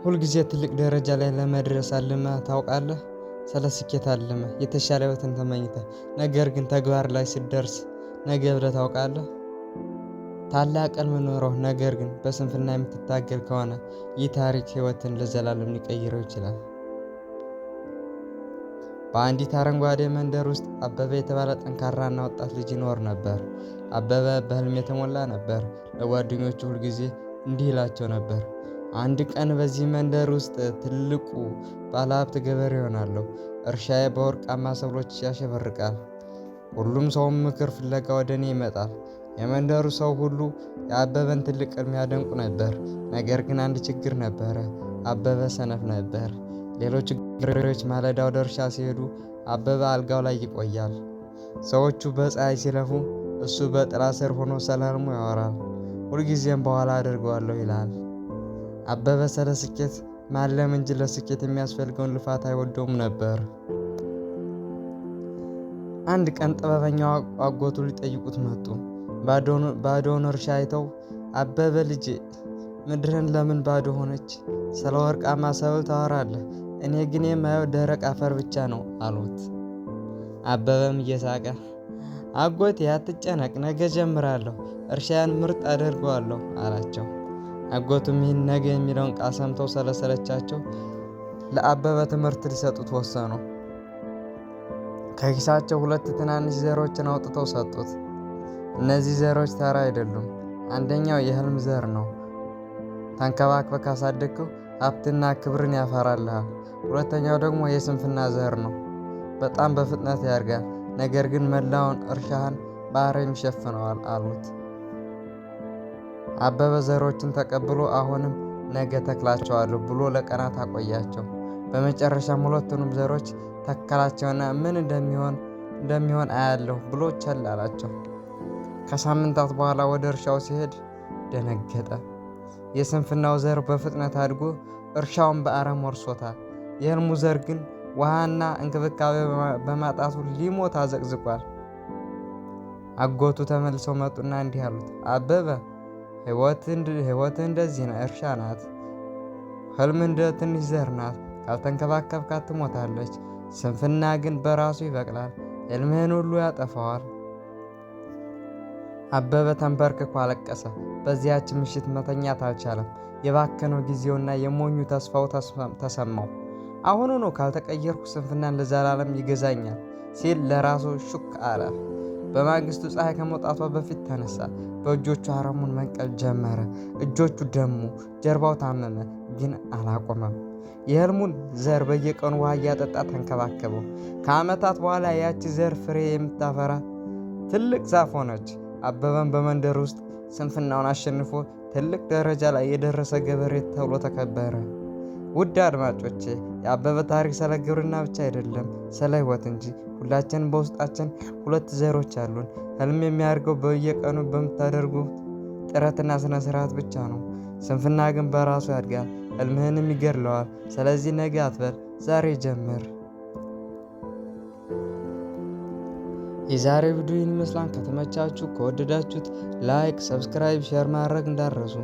ሁልጊዜ ትልቅ ደረጃ ላይ ለመድረስ አልመህ ታውቃለህ? ስለ ስኬት አልመህ የተሻለ ህይወትን ተመኝተህ ነገር ግን ተግባር ላይ ስትደርስ ነገ ብለህ ታውቃለህ? ታላቅ ህልም ኖሮህ ነገር ግን በስንፍና የምትታገል ከሆነ ይህ ታሪክ ህይወትን ለዘላለም ሊቀይረው ይችላል። በአንዲት አረንጓዴ መንደር ውስጥ አበበ የተባለ ጠንካራና ወጣት ልጅ ይኖር ነበር። አበበ በህልም የተሞላ ነበር። ለጓደኞቹ ሁልጊዜ እንዲህ ይላቸው ነበር። አንድ ቀን በዚህ መንደር ውስጥ ትልቁ ባለሀብት ገበሬ እሆናለሁ። እርሻዬ በወርቃማ ሰብሎች ያሸበርቃል። ሁሉም ሰውም ምክር ፍለጋ ወደ እኔ ይመጣል። የመንደሩ ሰው ሁሉ የአበበን ትልቅ ህልም ያደንቁ ነበር። ነገር ግን አንድ ችግር ነበረ። አበበ ሰነፍ ነበር። ሌሎች ገበሬዎች ማለዳ ወደ እርሻ ሲሄዱ አበበ አልጋው ላይ ይቆያል። ሰዎቹ በፀሐይ ሲለፉ እሱ በጥላ ስር ሆኖ ስለ ህልሙ ያወራል። ሁልጊዜም በኋላ አደርገዋለሁ ይላል። አበበ ስለ ስኬት ማለም እንጂ ለስኬት የሚያስፈልገውን ልፋት አይወደውም ነበር። አንድ ቀን ጥበበኛው አጎቱ ሊጠይቁት መጡ። ባዶውን እርሻ አይተው አበበ ልጄ ምድርህን ለምን ባዶ ሆነች? ስለ ወርቃማ ሰብል ታወራለህ፣ እኔ ግን የማየው ደረቅ አፈር ብቻ ነው አሉት። አበበም እየሳቀ አጎቴ አትጨነቅ፣ ነገ ጀምራለሁ፣ እርሻያን ምርጥ አደርገዋለሁ አላቸው። አጎቱም ይህን ነገ የሚለውን ቃል ሰምተው ስለሰለቻቸው ለአበበ ትምህርት ሊሰጡት ወሰኑ። ከኪሳቸው 2 ትናንሽ ዘሮችን አውጥተው ሰጡት። እነዚህ ዘሮች ተራ አይደሉም። አንደኛው የህልም ዘር ነው። ተንከባክበህ ካሳደግከው ሀብትና ክብርን ያፈራልሃል። ሁለተኛው ደግሞ የስንፍና ዘር ነው። በጣም በፍጥነት ያድጋል፣ ነገር ግን መላውን እርሻህን በአረም ይሸፍነዋል አሉት። አበበ ዘሮችን ተቀብሎ አሁንም ነገ ተክላቸዋለሁ ብሎ ለቀናት አቆያቸው። በመጨረሻም ሁለቱንም ዘሮች ተከላቸውና ምን እንደሚሆን አያለሁ ብሎ ቸል አላቸው። ከሳምንታት በኋላ ወደ እርሻው ሲሄድ ደነገጠ። የስንፍናው ዘር በፍጥነት አድጎ እርሻውን በአረም ወርሶታል። የህልሙ ዘር ግን ውሃና እንክብካቤ በማጣቱ ሊሞት አዘቅዝቋል። አጎቱ ተመልሰው መጡና እንዲህ አሉት። አበበ ህይወት እንደዚህ እርሻ ናት። ህልም እንደ ትንሽ ዘር ናት። ካልተንከባከብካት ትሞታለች። ስንፍና ግን በራሱ ይበቅላል፣ ህልምህን ሁሉ ያጠፋዋል። አበበ ተንበርክኮ አለቀሰ። በዚያች ምሽት መተኛት አልቻለም። የባከነው ጊዜውና የሞኙ ተስፋው ተሰማው። አሁኑኑ ካልተቀየርኩ ስንፍናን ለዘላለም ይገዛኛል ሲል ለራሱ ሹክ አለ። በማግስቱ ፀሐይ ከመውጣቷ በፊት ተነሳ። በእጆቹ አረሙን መንቀል ጀመረ። እጆቹ ደሙ፣ ጀርባው ታመመ፣ ግን አላቆመም። የህልሙን ዘር በየቀኑ ውሃ እያጠጣ ተንከባከበው። ከዓመታት በኋላ ያቺ ዘር ፍሬ የምታፈራ ትልቅ ዛፍ ሆነች። አበበን በመንደር ውስጥ ስንፍናውን አሸንፎ ትልቅ ደረጃ ላይ የደረሰ ገበሬ ተብሎ ተከበረ። ውድ አድማጮቼ፣ የአበበ ታሪክ ስለ ግብርና ብቻ አይደለም፣ ስለ ህይወት እንጂ። ሁላችንም በውስጣችን 2 ዘሮች አሉን። ህልም የሚያድገው በየቀኑ በምታደርጉት ጥረትና ስነ ስርዓት ብቻ ነው። ስንፍና ግን በራሱ ያድጋል፣ ህልምህንም ይገድለዋል። ስለዚህ ነገ አትበል፣ ዛሬ ጀምር። የዛሬው ቪዲዮ ይመስላል። ከተመቻችሁ ከወደዳችሁት ላይክ፣ ሰብስክራይብ፣ ሼር ማድረግ እንዳትረሱ።